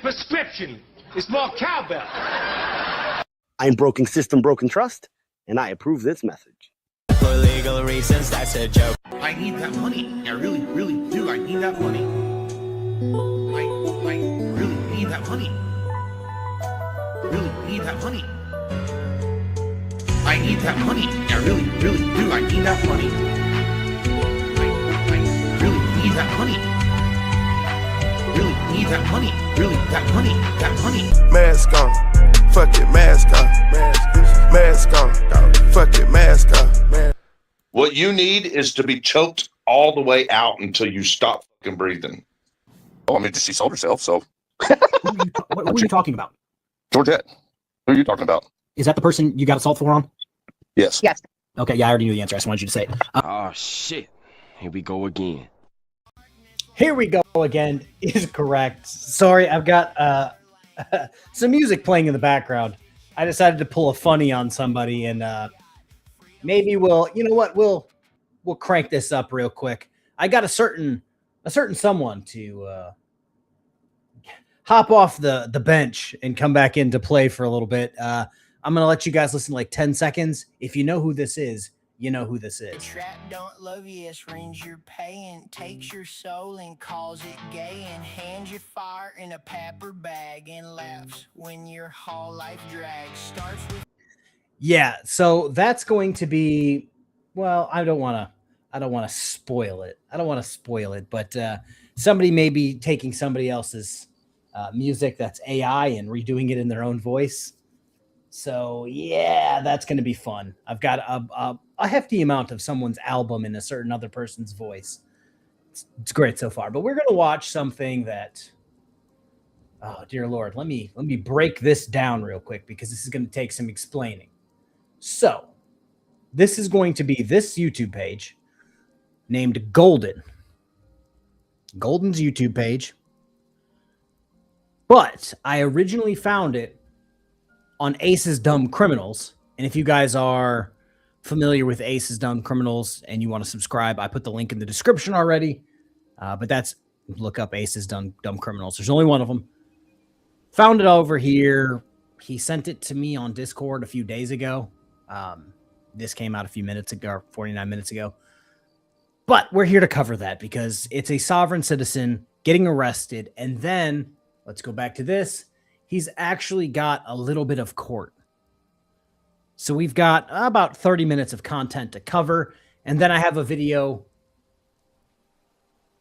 prescription. It's more cowbell. I'm broken system, broken trust, and I approve this message. For legal reasons, that's a joke. I need that money. I really, really do. I need that money. I really need that money. Really need that money. I need that money. I really, really do. I need that money. I really need that money. Really need that money. Really, that money. That money. Mask on. Fuck it, mask on. Mask on. Fuck it, mask on. What you need is to be choked all the way out until you stop fucking breathing. Oh, I mean, she sold herself, so. What are you talking about? Georgette, who are you talking about? Is that the person you got assault for on? Yes. Yes. Okay, yeah, I already knew the answer. I just wanted you to say it. Oh, shit. Here we go again. Here we go again is correct. Sorry, I've got some music playing in the background. I decided to pull a funny on somebody, and maybe we'll, you know what, we'll crank this up real quick. I got a certain someone to hop off the bench and come back into play for a little bit. I'm gonna let you guys listen like 10 seconds. If you know who this is, you know who this is. Trap don't love you, it's rings you're paying. Takes your soul and calls it gay, and hands you fire in a paper bag, and laughs when your whole life drags. Starts with Yeah, so that's going to be, well, I don't want to spoil it. I don't want to spoil it, but somebody may be taking somebody else's music that's AI and redoing it in their own voice. So yeah, that's going to be fun. I've got a hefty amount of someone's album in a certain other person's voice. It's great so far, but we're going to watch something that, oh dear Lord, let me break this down real quick because this is going to take some explaining. So this is going to be this YouTube page named Golden's YouTube page. But I originally found it on Ace's Dumb Criminals. And if you guys are familiar with Ace's Dumb Criminals and you want to subscribe, I put the link in the description already. But that's, look up Ace's Dumb Criminals. There's only one of them. Found it over here. He sent it to me on Discord a few days ago. This came out a few minutes ago, 49 minutes ago. But we're here to cover that because it's a sovereign citizen getting arrested. And then, let's go back to this. He's actually got a little bit of court. So we've got about 30 minutes of content to cover. And then I have a video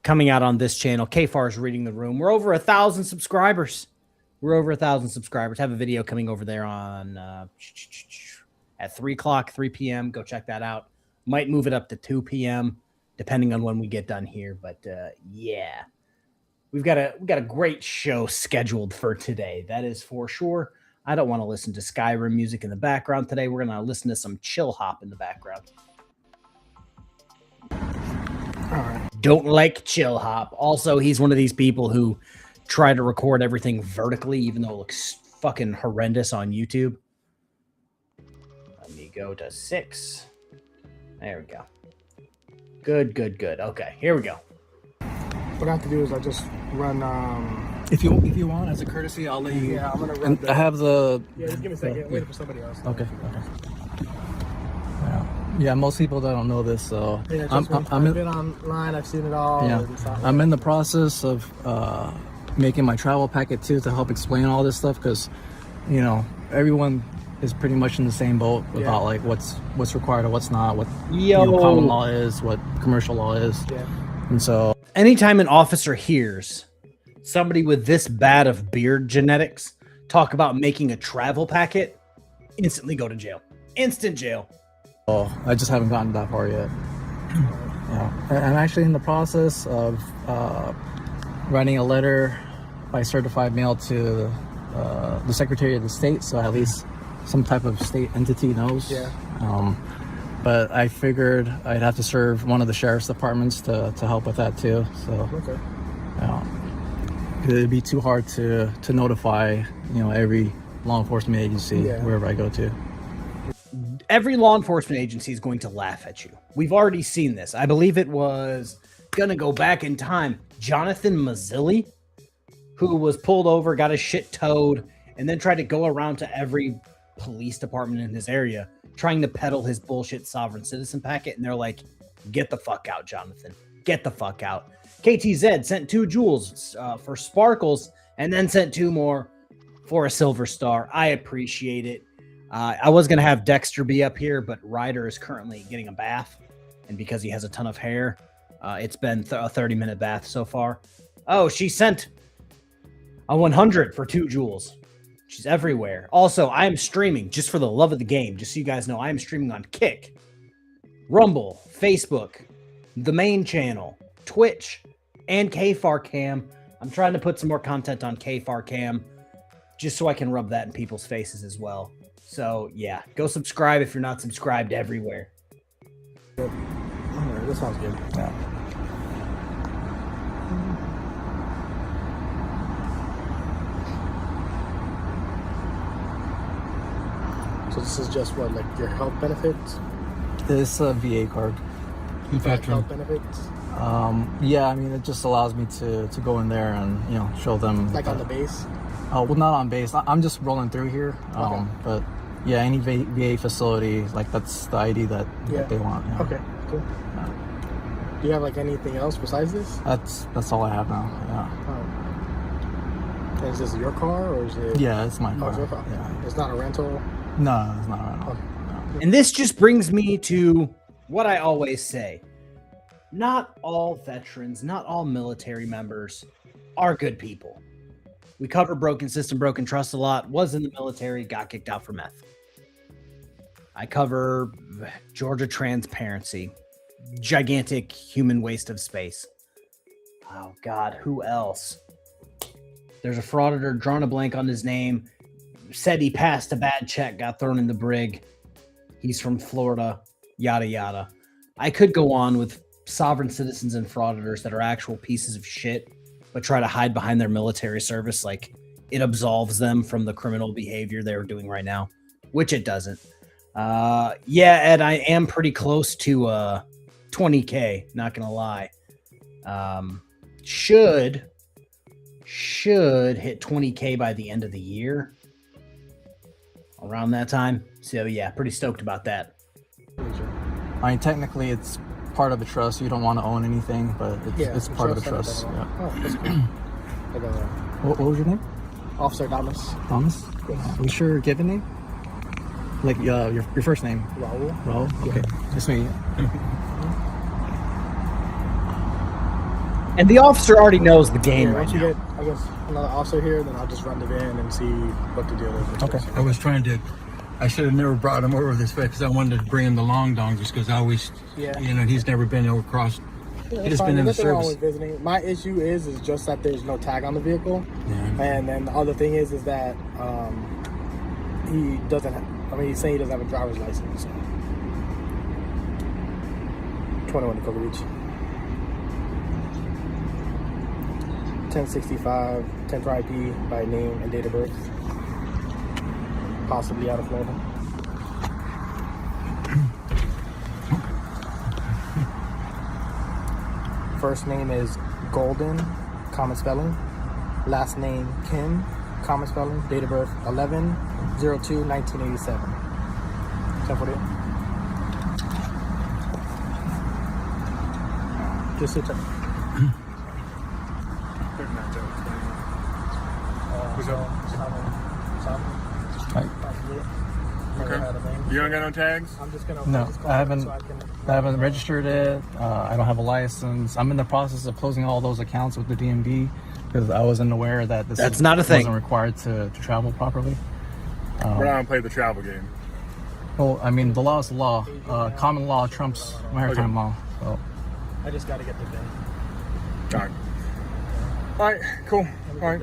coming out on this channel. KFARR is reading the room. We're over 1,000 subscribers. We're over 1,000 subscribers. Have a video coming over there on at 3 p.m. Go check that out. Might move it up to 2 p.m. depending on when we get done here. But yeah, we've got a great show scheduled for today. That is for sure. I don't want to listen to Skyrim music in the background today. We're going to listen to some chill hop in the background. All right. Don't like chill hop. Also, he's one of these people who try to record everything vertically, even though it looks fucking horrendous on YouTube. Let me go to 6. There we go. Good. Okay, here we go. What I have to do is I just run. If you want, as a courtesy, I'll let you. Yeah, I'm gonna run. I have the. Yeah, just give me a second. Wait for somebody else. Okay. Yeah, most people don't know this, so Yeah, I've been online. I've seen it all. Yeah, I'm in the process of making my travel packet too to help explain all this stuff because, you know, everyone is pretty much in the same boat about like what's required or what's not, what common law is, what commercial law is, and so. Anytime an officer hears somebody with this bad of beard genetics talk about making a travel packet, instantly go to jail. Instant jail. Oh, I just haven't gotten that far yet. Yeah. I'm actually in the process of writing a letter by certified mail to the Secretary of the State, so at least some type of state entity knows. Yeah. But I figured I'd have to serve one of the sheriff's departments to help with that too. So it'd be too hard to notify, you know, every law enforcement agency wherever I go to. Every law enforcement agency is going to laugh at you. We've already seen this. I believe it was going to go back in time. Jonathan Mazzilli who was pulled over, got his shit towed, and then tried to go around to every police department in his area trying to peddle his bullshit sovereign citizen packet. And they're like, get the fuck out, Jonathan. Get the fuck out. KTZ sent 2 jewels for sparkles and then sent 2 more for a silver star. I appreciate it. I was going to have Dexter be up here, but Ryder is currently getting a bath. And because he has a ton of hair, it's been a 30-minute bath so far. Oh, she sent a 100 for 2 jewels. She's everywhere. Also, I am streaming just for the love of the game. Just so you guys know, I am streaming on Kick, Rumble, Facebook, the main channel, Twitch, and KFARR Cam. I'm trying to put some more content on KFARR Cam just so I can rub that in people's faces as well. So, yeah, go subscribe if you're not subscribed everywhere. All right, that sounds good. Yeah. So this is just what, like your health benefits? This VA card. Health benefits? Yeah, I mean, it just allows me to go in there and, you know, show them. Like on the base? Well, not on base. I'm just rolling through here. Okay. But yeah, any VA facility, like that's the ID that they want. Yeah. Okay, cool. Yeah. Do you have like anything else besides this? That's all I have now. Yeah. And is this your car or is it? Yeah, it's my Oh, car. it's your car. Yeah. It's not a rental? No, it's not right now. Okay. No. And this just brings me to what I always say. Not all veterans, not all military members are good people. We cover broken system, broken trust a lot. Was in the military, got kicked out for meth. I cover Georgia transparency, gigantic human waste of space. Oh God, who else? There's a frauditor, drawn a blank on his name, said he passed a bad check, got thrown in the brig. He's from Florida, yada, yada. I could go on with sovereign citizens and frauditors that are actual pieces of shit, but try to hide behind their military service like it absolves them from the criminal behavior they're doing right now, which it doesn't. Yeah, Ed, I am pretty close to 20K, not gonna lie. Should hit 20K by the end of the year. Around that time. So yeah, pretty stoked about that. I mean, technically, it's part of the trust. You don't want to own anything, but it's part of the trust. Yeah. Yeah. Oh, that's cool. I got that. What was your name? Officer Thomas. Thomas? You sure your given name? Like your first name? Raul. Raul? Okay. Just me. And the officer already knows the game right Once you now. get, I guess, another officer here, then I'll just run the van and see what the deal is. Okay. I was trying to, I should have never brought him over this way because I wanted to bring him the long dong just because I always, you know, he's never been over across. He's just been in the Nothing wrong service. with visiting. My issue is just that there's no tag on the vehicle. Yeah. And then the other thing is that he doesn't have, I mean, he's saying he doesn't have a driver's license. So. 21 to Cocoa Beach. 1065, 10 for IP by name and date of birth. Possibly out of Florida. First name is Golden, common spelling. Last name Kim, common spelling. Date of birth 11/02/1987. 1048. Just sit there. Okay. You don't got no tags? I'm just gonna. No, I haven't registered it. I don't have a license. I'm in the process of closing all those accounts with the DMV because I wasn't aware that this That's not a thing. wasn't required to travel properly. We're not gonna play the travel game. Well, I mean, the law is the law. Common law trumps maritime law. So. I just gotta get the VIN. All right, cool. All right.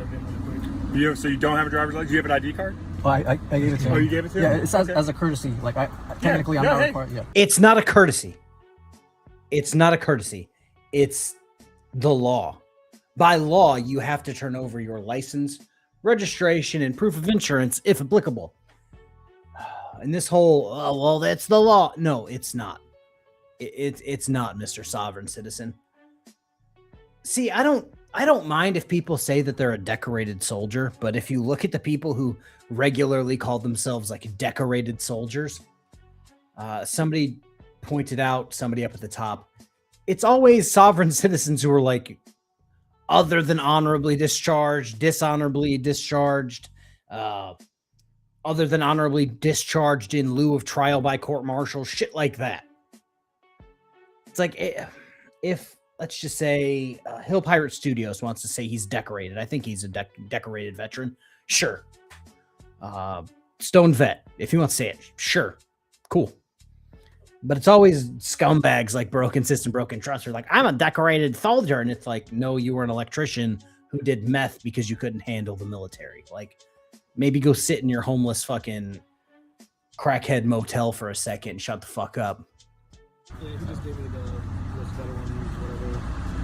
So you don't have a driver's license? Do you have an ID card? Well, I gave it to him. Oh, you gave it to him? Yeah, it's as a courtesy. Like technically, I'm not required. Yeah. It's not a courtesy. It's not a courtesy. It's the law. By law, you have to turn over your license, registration, and proof of insurance if applicable. And this whole, oh, well, that's the law. No, it's not. It's not, Mr. Sovereign Citizen. See, I don't I don't mind if people say that they're a decorated soldier, but if you look at the people who regularly call themselves like decorated soldiers, somebody pointed out, somebody up at the top, it's always sovereign citizens who are like, other than honorably discharged, dishonorably discharged, other than honorably discharged in lieu of trial by court martial, shit like that. It's like, if let's just say Hill Pirate Studios wants to say he's decorated. I think he's a decorated veteran. Sure. Stone Vet, if he wants to say it, sure. Cool. But it's always scumbags like Broken System, Broken Trust are like, I'm a decorated soldier. And it's like, no, you were an electrician who did meth because you couldn't handle the military. Like, maybe go sit in your homeless fucking crackhead motel for a second and shut the fuck up. Yeah, he just gave me the whatever,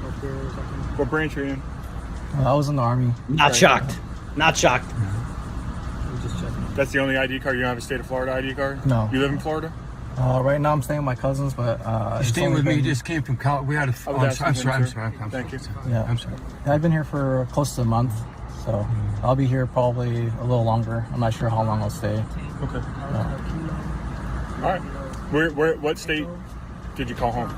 healthcare or something. What branch are you in? I was in the Army. Not shocked. Not shocked. Just checking. That's the only ID card? You don't have a state of Florida ID card? No. You live in Florida? Right now I'm staying with my cousins, but You're staying with me. You just came from college. We had a. I'm sorry. Thank you. Yeah, I'm sorry. I've been here for close to a month, so I'll be here probably a little longer. I'm not sure how long I'll stay. Okay. All right. What state did you call home?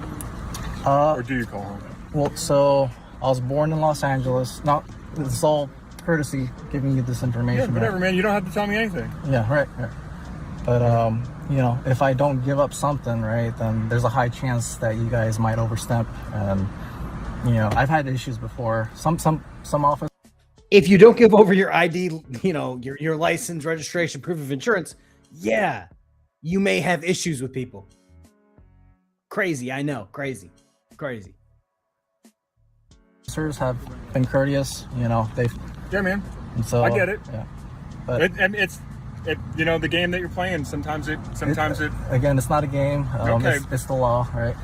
Or do you call home? Well, so I was born in Los Angeles. Not, it's all courtesy giving you this information. Yeah, whatever, man. You don't have to tell me anything. Yeah, right. But you know, if I don't give up something, right, then there's a high chance that you guys might overstep. And you know, I've had issues before. Some office. If you don't give over your ID, you know, your license, registration, proof of insurance, yeah, you may have issues with people. Crazy, I know, crazy. Officers have been courteous, you know. Yeah, man. And so I get it. Yeah, but it's you know, the game that you're playing. Sometimes it. Again, it's not a game. Okay. It's the law, right?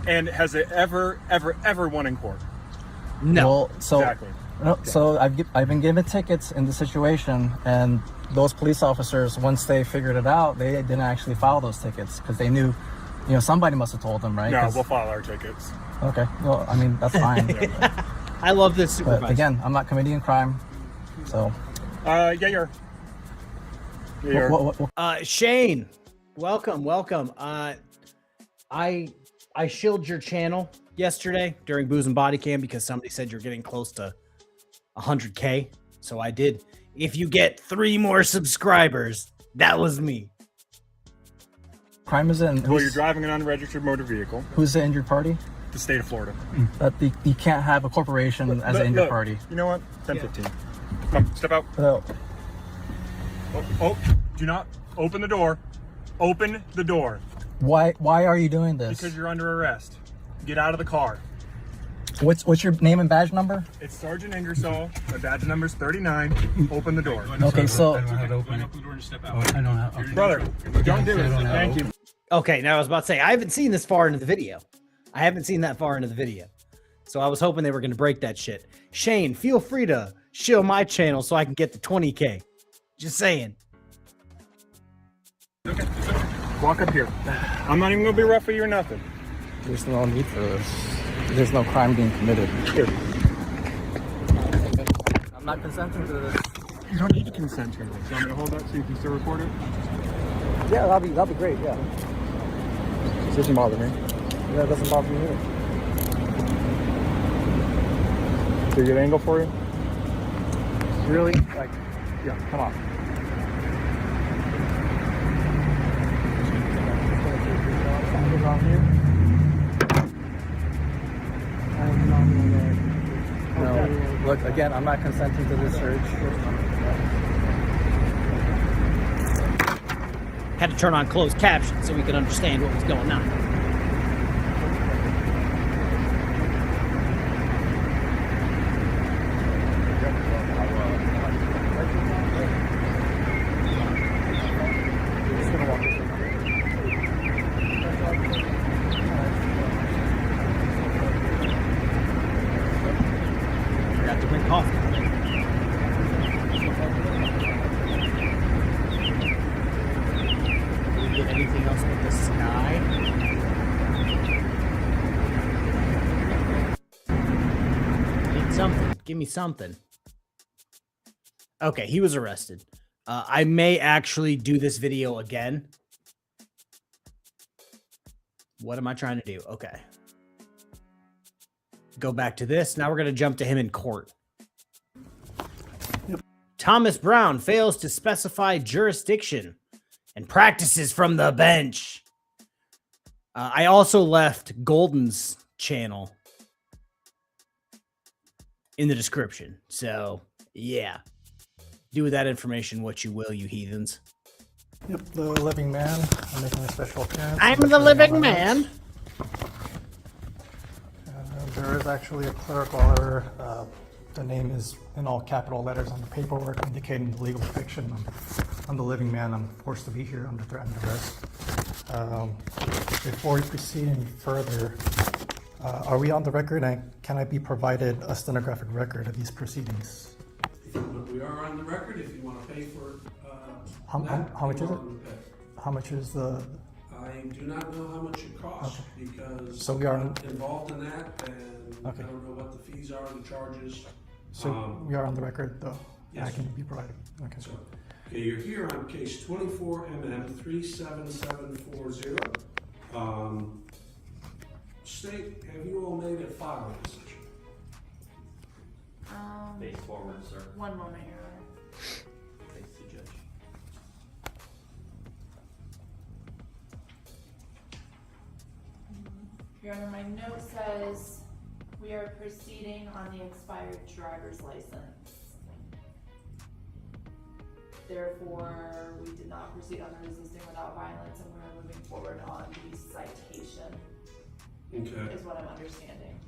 And has it ever won in court? No. Well, so Exactly. no, so I've been given tickets in the situation, and those police officers, once they figured it out, they didn't actually file those tickets because they knew, you know, somebody must have told them, right? No, we'll file our tickets. Okay. Well, I mean, that's fine. I love this supervisor. But again, I'm not committing a crime, so. Yeah, you're. Shane, welcome. I shilled your channel yesterday during Booze and Body Cam because somebody said you're getting close to 100K. So I did. If you get 3 more subscribers, that was me. Crime is in. Well, you're driving an unregistered motor vehicle. Who's the injured party? The state of Florida. That you can't have a corporation as an injured party. You know what? 10-15. Come, step out. No. Oh, do not open the door. Open the door. Why are you doing this? Because you're under arrest. Get out of the car. What's your name and badge number? It's Sergeant Ingersoll. My badge number is 39. Open the door. Okay, so. I don't know how to open it. I don't know. Brother, don't do it. Thank you. Okay, now I was about to say, I haven't seen this far into the video. I haven't seen that far into the video. So I was hoping they were going to break that shit. Shane, feel free to shill my channel so I can get the 20K. Just saying. Okay. Walk up here. I'm not even going to be rough with you or nothing. There's no need for this. There's no crime being committed. Here. I'm not consenting to this. You don't need to consent to this. You want me to hold that so you can still record it? Yeah, that'll be great, yeah. This doesn't bother me. Yeah, it doesn't bother me either. Is there a good angle for you? Really? Like, yeah, come on. On here. No, look, again, I'm not consenting to this search. Had to turn on closed captions so we could understand what was going on. Forgot to bring coffee. Get anything else but the sky? Need something. Give me something. Okay, he was arrested. I may actually do this video again. What am I trying to do? Okay. Go back to this. Now we're going to jump to him in court. Yep. Thomas Brown fails to specify jurisdiction and practices from the bench. I also left Golden's channel in the description. So, yeah. Do with that information what you will, you heathens. Yep, the living man. I'm making a special appearance. I'm the living man. There is actually a clerical error. The name is in all capital letters on the paperwork indicating the legal fiction. I'm the living man. I'm forced to be here under threat and duress. Before we proceed any further, are we on the record, and can I be provided a stenographic record of these proceedings? We are on the record if you want to pay for how much is it? How much is the... I do not know how much it costs because so we are involved in that, and I don't know what the fees are, the charges. So we are on the record, though. Yes. I can be provided. Okay. So, okay, you're here on case 24MM37740. State, have you all made a filing decision? Face forward, sir. One moment, Your Honor. Face the judge. Your Honor, my note says we are proceeding on the expired driver's license. Therefore, we did not proceed on the resisting without violence, and we're moving forward on the citation. Okay. Is what I'm understanding.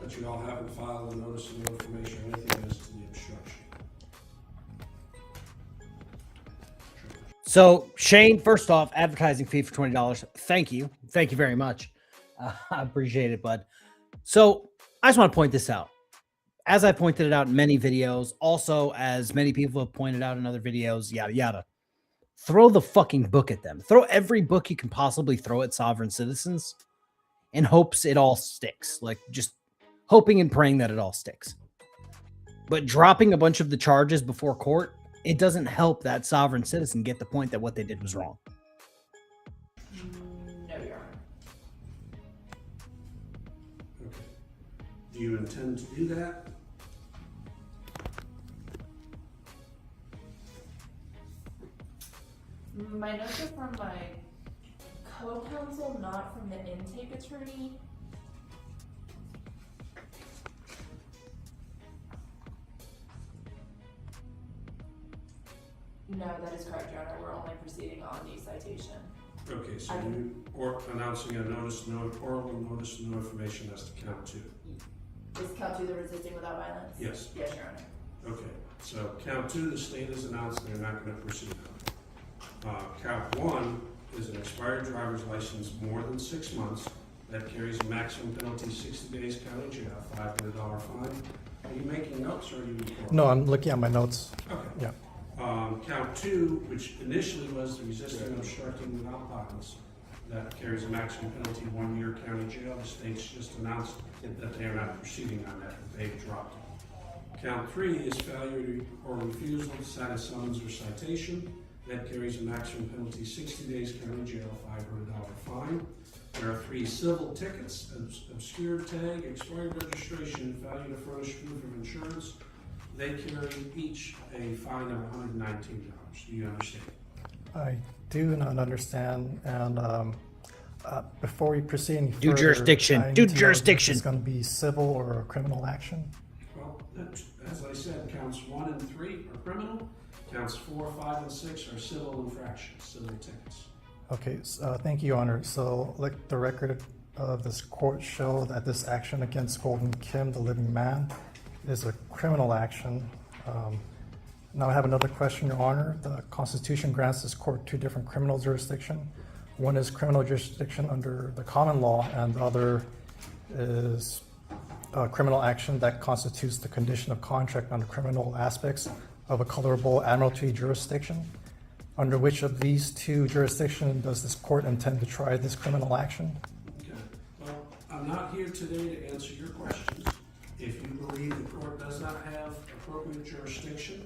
But you all haven't filed a notice of no information or anything as to the obstruction. So, Shane, first off, advertising fee for $20. Thank you. Thank you very much. I appreciate it, bud. So, I just want to point this out. As I pointed it out in many videos, also as many people have pointed out in other videos, yada, yada. Throw the fucking book at them. Throw every book you can possibly throw at sovereign citizens in hopes it all sticks. Like, just hoping and praying that it all sticks. But dropping a bunch of the charges before court, it doesn't help that sovereign citizen get the point that what they did was wrong. No, Your Honor. Okay. Do you intend to do that? My notes are from my co-counsel, not from the intake attorney. No, that is correct, Your Honor. We're only proceeding on the citation. Okay, so or announcing a notice, oral notice of no information as to count 2. Is count 2 the resisting without violence? Yes. Yes, Your Honor. Okay, so count 2, the state has announced they're not going to proceed on it. Count 1 is an expired driver's license more than 6 months that carries a maximum penalty 60 days county jail, $500 fine. Are you making notes or are you recording? No, I'm looking at my notes. Okay. Yeah. Count 2, which initially was the resisting and obstructing without violence, that carries a maximum penalty 1 year county jail. The state's just announced that they are not proceeding on that. They've dropped it. Count 3 is failure or refusal to sign a summons or citation. That carries a maximum penalty 60 days county jail, $500 fine. There are 3 civil tickets: obscured tag, expired registration, failure to furnish proof of insurance. They carry each a fine of $119. Do you understand? I do not understand, and before we proceed any further, jurisdiction. I need Do to know if jurisdiction. It's going to be civil or a criminal action. Well, as I said, counts 1 and 3 are criminal. Counts 4, 5, and 6 are civil infractions, civil tickets. Okay, thank you, Your Honor. So let the record of this court show that this action against Golden Kim, the living man, is a criminal action. Now I have another question, Your Honor. The Constitution grants this court 2 different criminal jurisdiction. One is criminal jurisdiction under the common law, and the other is criminal action that constitutes the condition of contract under criminal aspects of a colorable admiralty jurisdiction. Under which of these 2 jurisdictions does this court intend to try this criminal action? Okay. Well, I'm not here today to answer your questions. If you believe the court does not have appropriate jurisdiction,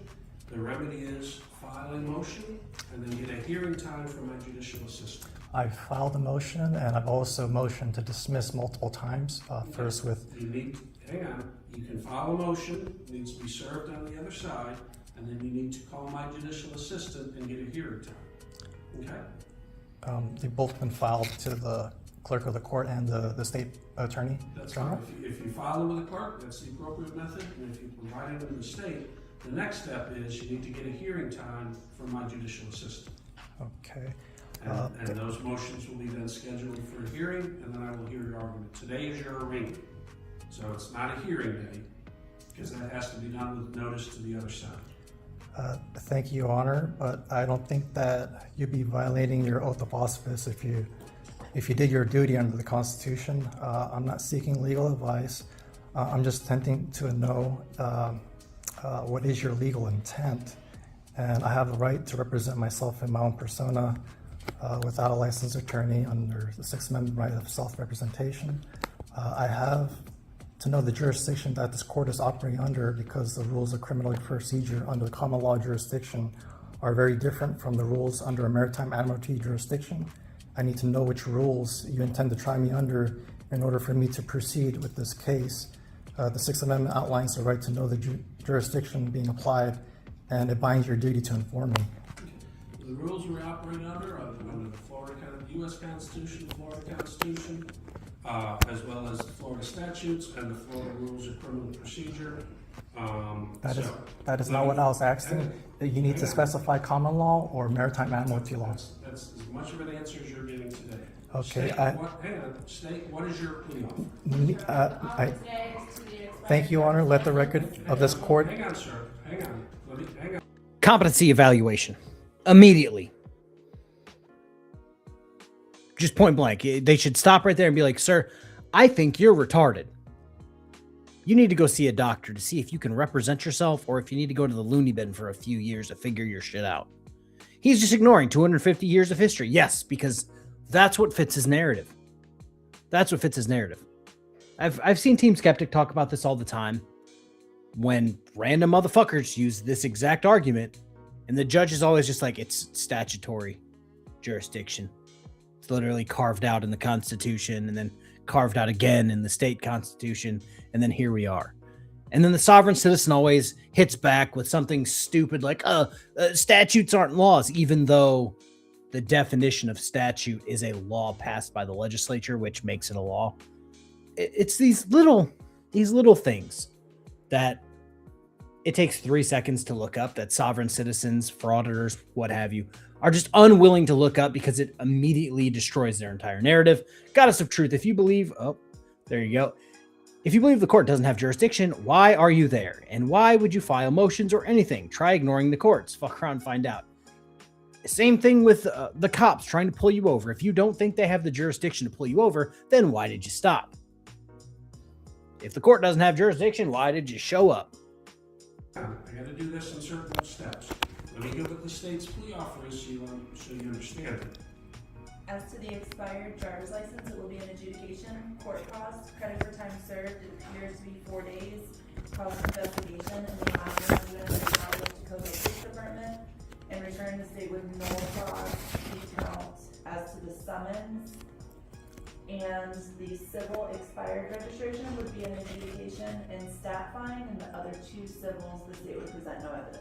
the remedy is file a motion and then get a hearing time from my judicial assistant. I filed a motion, and I've also motioned to dismiss multiple times. First with... Hang on, you can file a motion, it needs to be served on the other side, and then you need to call my judicial assistant and get a hearing time, okay? They've both been filed to the clerk of the court and the state attorney. That's fine. If you file them with the clerk, that's the appropriate method, and if you provide it to the state, the next step is you need to get a hearing time from my judicial assistant. Okay. And those motions will be then scheduled for a hearing, and then I will hear your argument. Today is your arraignment, so it's not a hearing day, because that has to be done with notice to the other side. Thank you, Your Honor, but I don't think that you'd be violating your oath of office if you did your duty under the Constitution. I'm not seeking legal advice. I'm just attempting to know what is your legal intent, and I have the right to represent myself in my own persona without a licensed attorney under the Sixth Amendment right of self-representation. I have to know the jurisdiction that this court is operating under, because the rules of criminal procedure under the common law jurisdiction are very different from the rules under a maritime admiralty jurisdiction. I need to know which rules you intend to try me under in order for me to proceed with this case. The Sixth Amendment outlines the right to know the jurisdiction being applied, and it binds your duty to inform me. The rules we operate under are under the U.S. Constitution, the Florida Constitution, as well as the Florida statutes and the Florida rules of criminal procedure. That is not what I was asking. You need to specify common law or maritime admiralty law. That's as much of an answer as you're getting today. Okay. State, what is your plea offer? Thank you, Your Honor. Let the record of this court... Hang on, sir. Hang on. Hang on. Competency evaluation. Immediately. Just point blank. They should stop right there and be like, sir, I think you're retarded. You need to go see a doctor to see if you can represent yourself, or if you need to go to the loony bin for a few years to figure your shit out. He's just ignoring 250 years of history. Yes, because that's what fits his narrative. That's what fits his narrative. I've seen Team Skeptic talk about this all the time, when random motherfuckers use this exact argument, and the judge is always just like, it's statutory jurisdiction. It's literally carved out in the Constitution, and then carved out again in the state constitution, and then here we are. And then the sovereign citizen always hits back with something stupid like, statutes aren't laws, even though the definition of statute is a law passed by the legislature, which makes it a law. It's these little things that it takes 3 seconds to look up, that sovereign citizens, frauditors, what have you, are just unwilling to look up, because it immediately destroys their entire narrative. Goddess of truth, if you believe, oh, there you go. If you believe the court doesn't have jurisdiction, why are you there? And why would you file motions or anything? Try ignoring the courts. Fuck around and find out. Same thing with the cops trying to pull you over. If you don't think they have the jurisdiction to pull you over, then why did you stop? If the court doesn't have jurisdiction, why did you show up? I got to do this in certain steps. Let me go with the state's plea offer so you understand it. As to the expired driver's license, it will be an adjudication. Court costs, credit for time served, it appears to be 4 days. Cost of investigation, and the amount of $100 to Coastal Police Department. In return, the state would no cost count as to the summons. And the civil expired registration would be an adjudication and stat fine, and the other 2 civils, the state would present no evidence.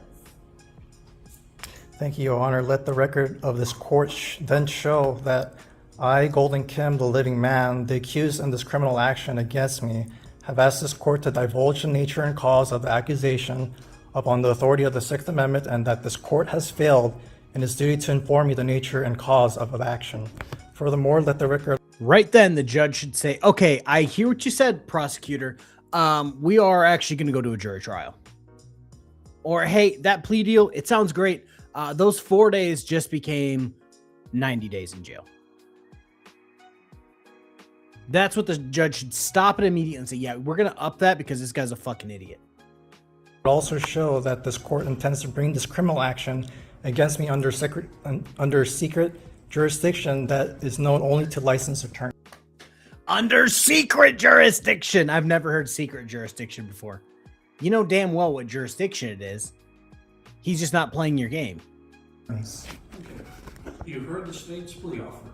Thank you, Your Honor. Let the record of this court then show that I, Golden Kim, the living man, the accused in this criminal action against me, have asked this court to divulge the nature and cause of the accusation upon the authority of the Sixth Amendment, and that this court has failed in its duty to inform me the nature and cause of action. Furthermore, let the record... Right then, the judge should say, okay, I hear what you said, prosecutor. We are actually going to go to a jury trial. Or, hey, that plea deal, it sounds great. Those 4 days just became 90 days in jail. That's what the judge should stop it immediately and say, yeah, we're going to up that because this guy's a fucking idiot. It also show that this court intends to bring this criminal action against me under secret jurisdiction that is known only to licensed attorneys. Under secret jurisdiction. I've never heard secret jurisdiction before. You know damn well what jurisdiction it is. He's just not playing your game. Okay. You heard the state's plea offer.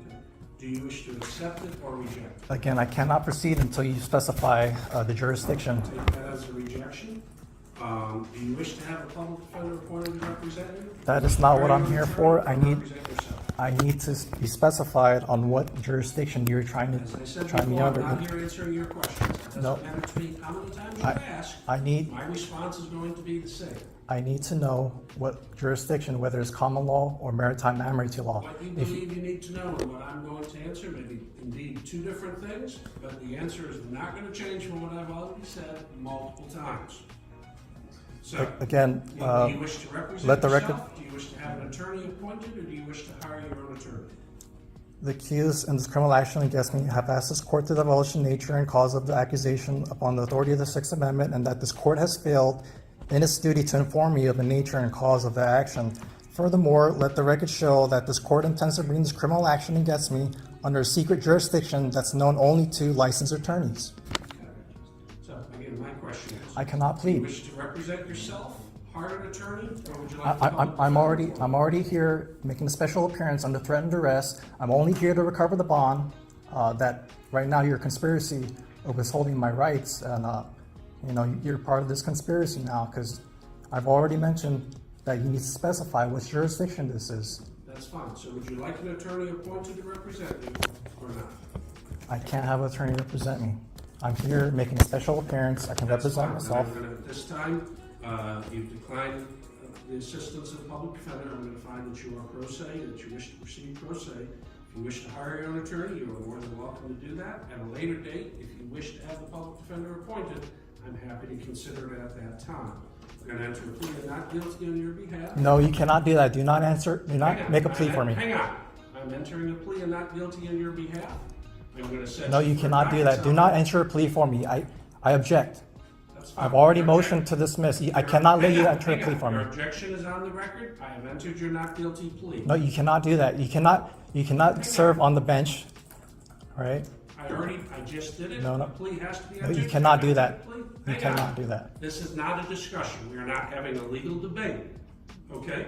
Okay. Do you wish to accept it or reject it? Again, I cannot proceed until you specify the jurisdiction. Take that as a rejection. Do you wish to have a public defender appointed to represent you? That is not what I'm here for. I need Represent yourself. to be specified on what jurisdiction you're trying As I said to try me before, under. I'm not here answering your questions. It doesn't No. matter to me how many times you I- ask. I need- My response is going to be the same. I need to know what jurisdiction, whether it's common law or maritime admiralty law. What you If believe you need to know and what I'm going to answer may be indeed two different things, but the answer is not going to change from what I've already said multiple times. So, Again, do you wish to represent let the yourself? record- Do you wish to have an attorney appointed, or do you wish to hire your own attorney? The accused in this criminal action against me have asked this court to divulge the nature and cause of the accusation upon the authority of the Sixth Amendment, and that this court has failed in its duty to inform me of the nature and cause of the action. Furthermore, let the record show that this court intends to bring this criminal action against me under a secret jurisdiction that's known only to licensed attorneys. Okay. So, again, my question is, I cannot do you plead. wish to represent yourself, hire an attorney, or would you like to? I'm already here making a special appearance under threat and duress. I'm only here to recover the bond. That right now your conspiracy of withholding my rights, and you're part of this conspiracy now because I've already mentioned that you need to specify what jurisdiction this is. That's fine. So, would you like an attorney appointed to represent you, or not? I can't have an attorney represent me. I'm here making a special appearance. I can That's represent fine. myself. And I'm gonna, this time, you've declined the assistance of the public defender. I'm going to find that you are pro se, that you wish to proceed pro se. If you wish to hire your own attorney, you are more than welcome to do that. At a later date, if you wish to have the public defender appointed, I'm happy to consider it at that time. I'm going to enter a plea of not guilty on your behalf. No, you cannot do that. Do not make a plea for me. Hang on. I'm entering a plea of not guilty on your behalf. I'm going to set No, you you for cannot do that. Do docket not enter a plea for me. I object. That's fine. I've already Your motioned to dismiss. I cannot let you enter a plea for me. Your objection is on the record. I have entered your not guilty plea. No, you cannot do that. You cannot serve on the bench. All right? I just did it. No. The plea has to be No, entered. you cannot do that. Plea? You Hang cannot on. do that. This is not a discussion. We are not having a legal debate. Okay?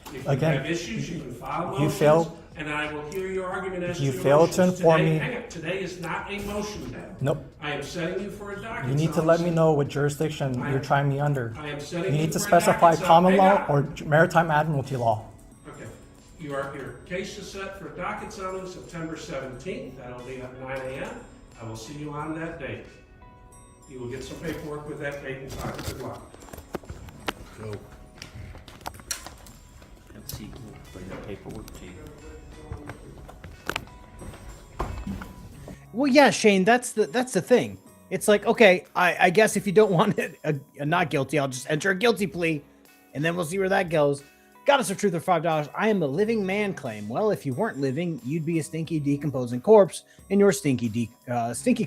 If you Again, have issues, you can file you motions, failed- and I will hear your argument as You to your failed to motions. inform Today, me- hang on. Today is not a motion day. Nope. I am setting you for a docket. You need to let me know what jurisdiction you're trying me under. I am setting You you need to for a specify docket, so common hang law on. or maritime admiralty law. Okay. Your case is set for docket summons September 17th. That'll be at 9 a.m. I will see you on that date. You will get some paperwork with that date and time. Good luck. Go. Let's see, we'll bring the paperwork to you. Well, yeah, Shane, that's the thing. It's like, okay, I guess if you don't want it a not guilty, I'll just enter a guilty plea, and then we'll see where that goes. Goddess of Truth for $5. I am the living man claim. Well, if you weren't living, you'd be a stinky, decomposing corpse, and your stinky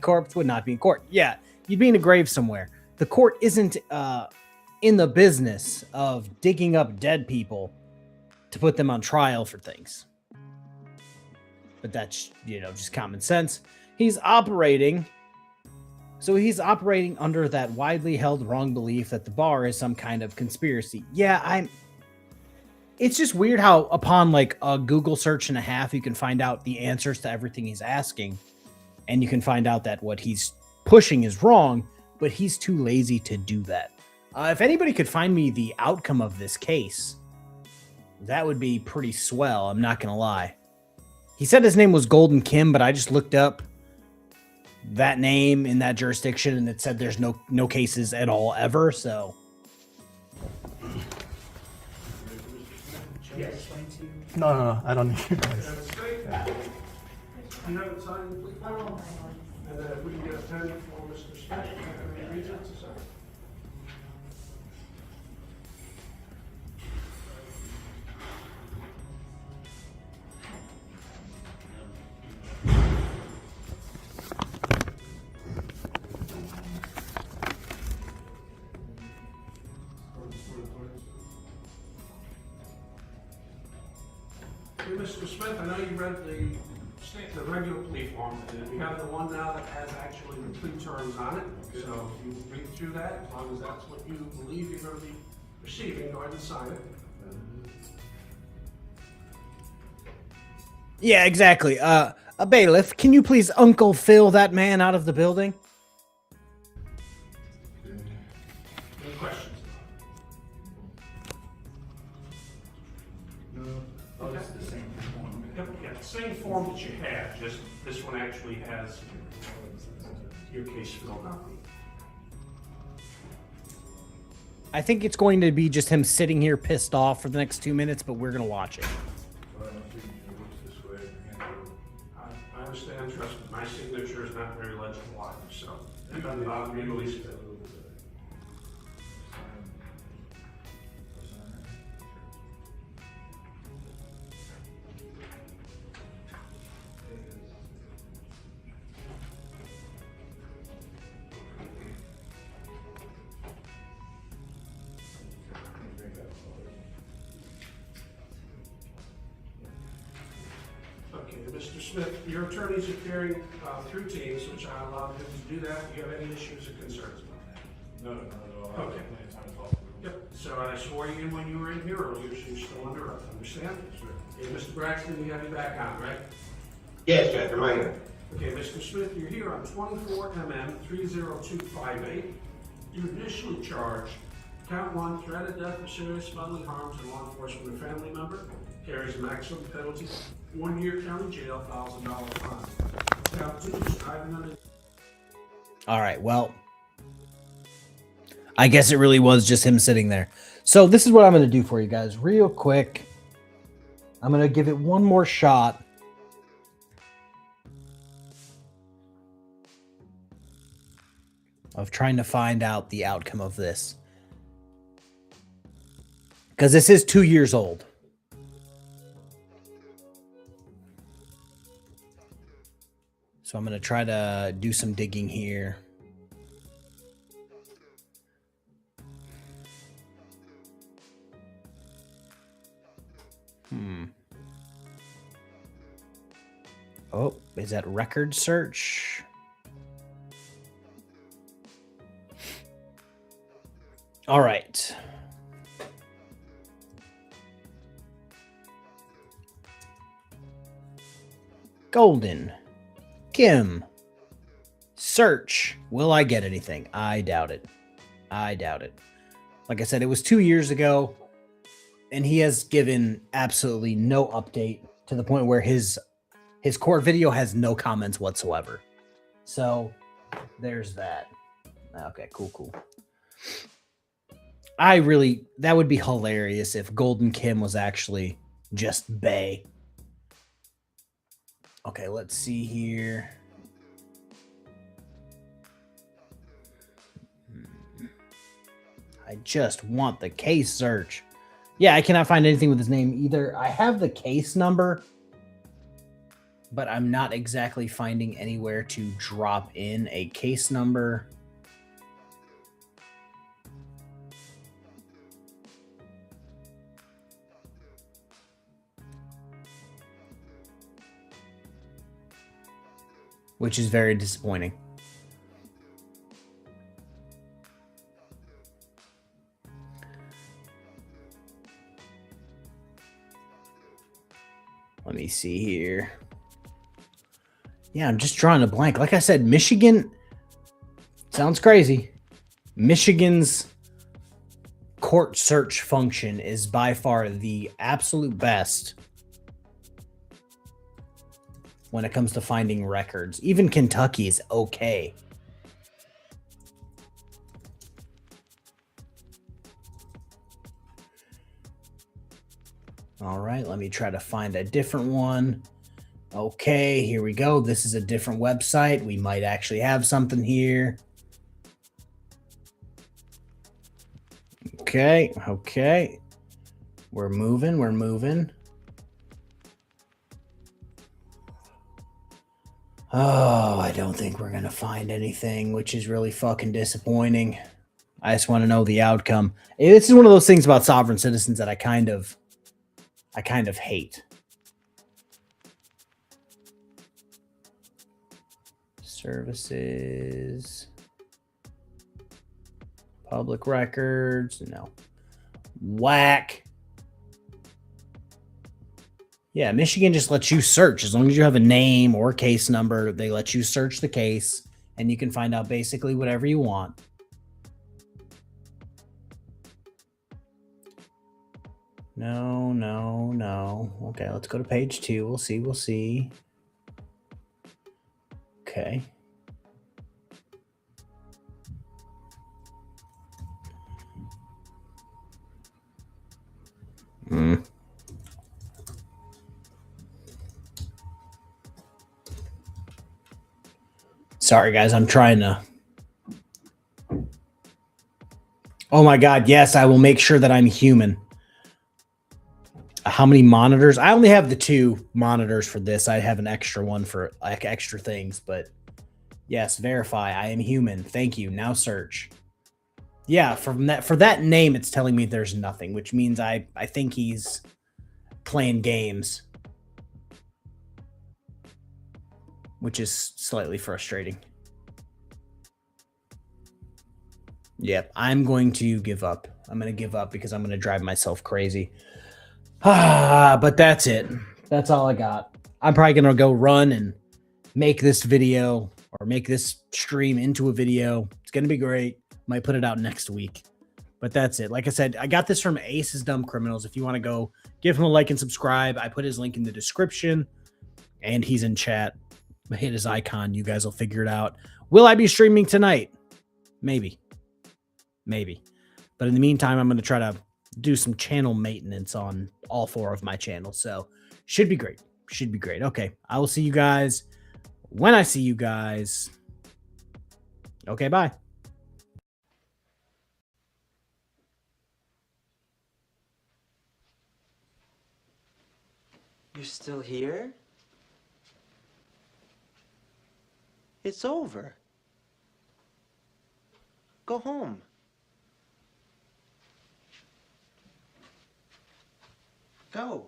corpse would not be in court. Yeah, you'd be in a grave somewhere. The court isn't in the business of digging up dead people to put them on trial for things. But that's, just common sense. He's operating under that widely held wrong belief that the bar is some kind of conspiracy. Yeah, it's just weird how upon like a Google search and a half, you can find out the answers to everything he's asking. And you can find out that what he's pushing is wrong, but he's too lazy to do that. If anybody could find me the outcome of this case, that would be pretty swell. I'm not going to lie. He said his name was Golden Kim, but I just looked up that name in that jurisdiction and it said there's no cases at all ever. So Yes. No, I don't need you guys. You haven't signed the plea? Oh, and then if we can get a pen for Mr. Smith, can we read it? Sorry. Mr. Smith, I know you read the The regular plea form, and we have the one now that has actually the plea terms on it. So if you read through that, as long as that's what you believe you're going to be receiving, go ahead and sign it. Yeah, exactly. A bailiff, can you please Uncle Phil that man out of the building? Any questions? No. Oh, it's the same form. Yep, yeah, same form that you had, just this one actually has your case filled out. I think it's going to be just him sitting here pissed off for the next 2 minutes, but we're going to watch it. I understand, trust me, my signature is not very legible either, so it doesn't bother me the least bit. Okay, Mr. Smith, your attorney's appearing through Teams, which I allowed him to do that. Do you have any issues or concerns about that? No, not at all. Okay. Yep, so I swore you in when you were in here earlier, so you're still under oath, understand? Sure. Okay, Mr. Braxton, you have your back on, right? Yes, Judge, I'm right here. Okay, Mr. Smith, you're here on 24 MM 30258. You initially charged count 1, threat of death or serious bodily harm to law enforcement or family member, carries a maximum penalty, 1 year county jail, $1,000 fine. Count 2, striving under. All right, well, I guess it really was just him sitting there. So this is what I'm going to do for you guys real quick. I'm going to give it one more shot. Of trying to find out the outcome of this. Because this is 2 years old. So I'm going to try to do some digging here. Oh, is that record search? All right. Golden. Kim. Search. Will I get anything? I doubt it. I doubt it. Like I said, it was 2 years ago, and he has given absolutely no update to the point where his court video has no comments whatsoever. So there's that. Okay, cool. That would be hilarious if Golden Kim was actually just bae. Okay, let's see here. I just want the case search. Yeah, I cannot find anything with his name either. I have the case number, but I'm not exactly finding anywhere to drop in a case number. Which is very disappointing. Let me see here. Yeah, I'm just drawing a blank. Like I said, Michigan sounds crazy. Michigan's court search function is by far the absolute best when it comes to finding records. Even Kentucky is okay. All right, let me try to find a different one. Okay, here we go. This is a different website. We might actually have something here. Okay. We're moving. Oh, I don't think we're going to find anything, which is really fucking disappointing. I just want to know the outcome. This is one of those things about sovereign citizens that I kind of hate. Services. Public records. No. Whack. Yeah, Michigan just lets you search. As long as you have a name or case number, they let you search the case, and you can find out basically whatever you want. No, no, no. Okay, let's go to page 2. We'll see. We'll see. Okay. Sorry, guys. I'm trying to. Oh, my God. Yes, I will make sure that I'm human. How many monitors? I only have the 2 monitors for this. I have an extra one for like extra things, but yes, verify. I am human. Thank you. Now search. Yeah, for that name, it's telling me there's nothing, which means I think he's playing games, which is slightly frustrating. Yep, I'm going to give up. I'm going to give up because I'm going to drive myself crazy. But that's it. That's all I got. I'm probably going to go run and make this video or make this stream into a video. It's going to be great. Might put it out next week. But that's it. Like I said, I got this from Ace's Dumb Criminals. If you want to go give him a like and subscribe, I put his link in the description and he's in chat. Hit his icon. You guys will figure it out. Will I be streaming tonight? Maybe. Maybe. But in the meantime, I'm going to try to do some channel maintenance on all 4 of my channels. So should be great. Should be great. Okay. I will see you guys when I see you guys. Okay. Bye. You're still here? It's over. Go home. Go.